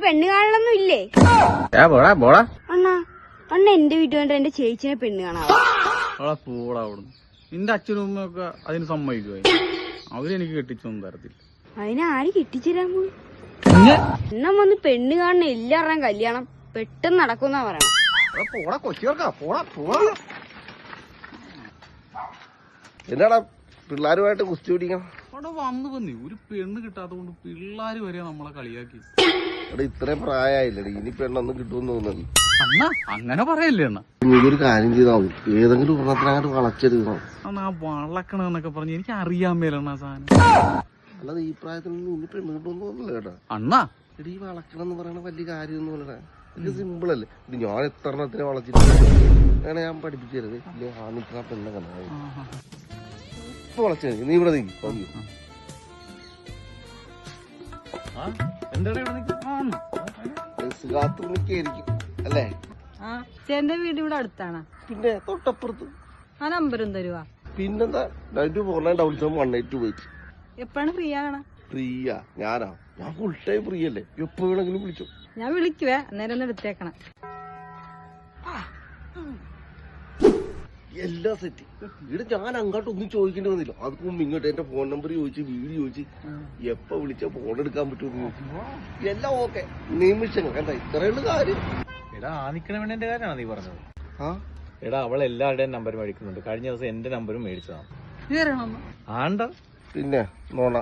പെണ്ണ് കാണലൊന്നും ഇല്ലേ? അണ്ണാ അണ്ണ എന്റെ വീട്ടിൽ വന്നിട്ട് എന്റെ ചേച്ചിനെ പെണ്ണ് കാണാവോ? പോടാ അവിടുന്ന്. നിന്റെ അച്ഛനും ഉമ്മയൊക്കെ അതിന് സമ്മതിക്കുവായി. അവരെനിക്ക് കെട്ടിച്ചൊന്നും തരത്തില്ല. അതിനെ ആര് കെട്ടിച്ചേരാൻ പോയി? എണ്ണം വന്ന് പെണ്ണ് കാണുന്ന എല്ലാവരുടെയും കല്യാണം പെട്ടെന്ന് നടക്കുന്നാ പറയണം. എന്നാടാ പിള്ളേരുമായിട്ട് കുസ്തി പിടിക്കണം? അവിടെ വന്നു വന്നി ഒരു പെണ്ണ് കിട്ടാത്തതുകൊണ്ട് പിള്ളേര് വരെ നമ്മളെ കളിയാക്കി. എടാ ഇത്രയും പ്രായമായില്ലേ, ഇനി പെണ്ണൊന്നും കിട്ടുമെന്ന് തോന്നുന്നു. അണ്ണാ അങ്ങനെ പറയല്ലേ അണ്ണാ. ഇതൊരു കാര്യം ചെയ്താവും, ഏതെങ്കിലും ഒരെണ്ണത്തിനങ്ങോട്ട് വളച്ചെടുക്കണം. അണ്ണാ വളക്കണെന്നൊക്കെ പറഞ്ഞ് എനിക്ക് അറിയാൻ മേലണ്ണ സാധനം. അല്ലാതെ ഈ പ്രായത്തിലൊന്നും ഇനി പെണ്ണ് കിട്ടുമെന്ന് തോന്നില്ല കേട്ടാ. അണ്ണാ എടീ വളക്കണം എന്ന് പറയണ വലിയ കാര്യമൊന്നും അല്ലടാ, ഇത് സിമ്പിൾ അല്ലേ. ഇത് ഞാൻ എത്ര എണ്ണത്തിനെ വളച്ചിട്ട് അങ്ങനെ ഞാൻ പഠിപ്പിച്ചു തരുന്നത്. ഇല്ലേ ആ നിൽക്കുന്ന പെണ്ണെ കണ്ടായി വളച്ചു. നീ ഇവിടെ നീക്കി കാത്തുനിക്കായിരിക്കും അല്ലേ? ചേന്റെ വീട് ഇവിടെ അടുത്താണ്. പിന്നെ തൊട്ടപ്പുറത്ത്. ആ നമ്പരും തരുവാ. പിന്നെന്താ 949718 പോയിട്ട്. എപ്പോഴാണ് ഫ്രീ ആകണ? ഫ്രീയാ? ഞാൻ ഫുൾ ടൈം ഫ്രീ അല്ലേ, എപ്പോ വേണമെങ്കിലും വിളിച്ചു. ഞാൻ വിളിക്കുവേ, അന്നേരം ഒന്ന് എടുത്തേക്കണം. എല്ലാ സെറ്റ് ഇവിടെ ഞാൻ അങ്ങോട്ട് ഒന്നും ചോദിക്കേണ്ടി വന്നില്ല. അത് മുമ്പ് ഇങ്ങോട്ട് എന്റെ ഫോൺ നമ്പർ ചോദിച്ച് വീട് ചോദിച്ച് എപ്പോ വിളിച്ചാ ഫോൺ എടുക്കാൻ പറ്റുമെന്ന് ചോദിച്ചു. എല്ലാം ഓക്കെ, നിമിഷങ്ങൾ കണ്ട ഇത്രയുള്ള കാര്യം. എടാ ആ നിക്കണ വേണ്ട കാര്യമാണോ നീ പറഞ്ഞത്? ആ എടാ അവൾ എല്ലാവരുടെയും നമ്പർ മേടിക്കുന്നുണ്ട്. കഴിഞ്ഞ ദിവസം എന്റെ നമ്പരും മേടിച്ചതാണ്. ആണ്ട പിന്നെ നോണ.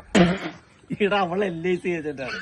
എടാ അവൾ LIC ഏജന്റാണ്.